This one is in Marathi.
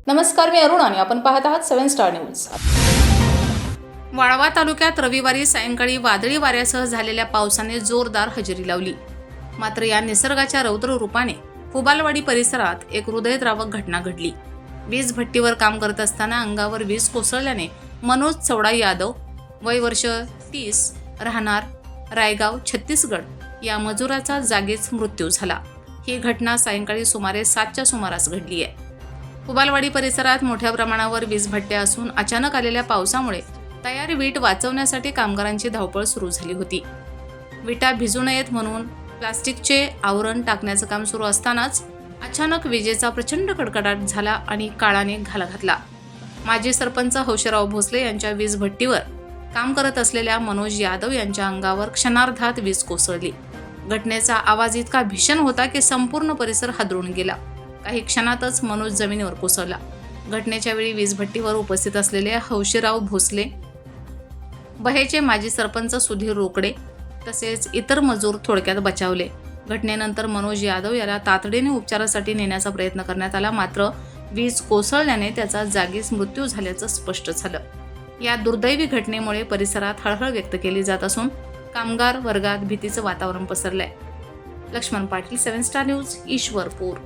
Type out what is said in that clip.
नमस्कार, मी अरुण आणि आपण पाहत आहात 7 स्टार न्यूज. वाळवा तालुक्यात रविवारी सायंकाळी वादळी वाऱ्यासह झालेल्या पावसाने जोरदार हजेरी लावली. मात्र या निसर्गाच्या रौद्र रूपाने फुबालवाडी परिसरात एक हृदयद्रावक घटना घडली. वीज भट्टीवर काम करत असताना अंगावर वीज कोसळल्याने मनोज चौडा यादव, वय वर्ष 30, राहणार रायगाव, छत्तीसगड या मजुराचा जागीच मृत्यू झाला. ही घटना सायंकाळी सुमारे 7च्या सुमारास घडली आहे. फुबालवाडी परिसरात मोठ्या प्रमाणावर वीज भट्ट्या असून अचानक आलेल्या पावसामुळे तयार वीट वाचवण्यासाठी कामगारांची धावपळ सुरू झाली होती. विटा भिजू नयेत म्हणून प्लास्टिकचे आवरण टाकण्याचं काम सुरू असतानाच अचानक विजेचा प्रचंड कडकडाट झाला आणि काळाने घाला घातला. माजी सरपंच हौशीराव भोसले यांच्या वीज भट्टीवर काम करत असलेल्या मनोज यादव यांच्या अंगावर क्षणार्धात वीज कोसळली. घटनेचा आवाज इतका भीषण होता की संपूर्ण परिसर हादरून गेला. काही क्षणातच मनोज जमिनीवर कोसळला. घटनेच्या वेळी वीज भट्टीवर उपस्थित असलेले हौशीराव भोसले, बहेचे माजी सरपंच सुधीर रोकडे तसेच इतर मजूर थोडक्यात बचावले. घटनेनंतर मनोज यादव याला तातडीने उपचारासाठी नेण्याचा प्रयत्न करण्यात आला, मात्र वीज कोसळल्याने त्याचा जागीच मृत्यू झाल्याचं स्पष्ट झालं. या दुर्दैवी घटनेमुळे परिसरात हळहळ व्यक्त केली जात असून कामगार वर्गात भीतीचं वातावरण पसरलंय. Laxman Patil, 7 star news, Ishwarpur.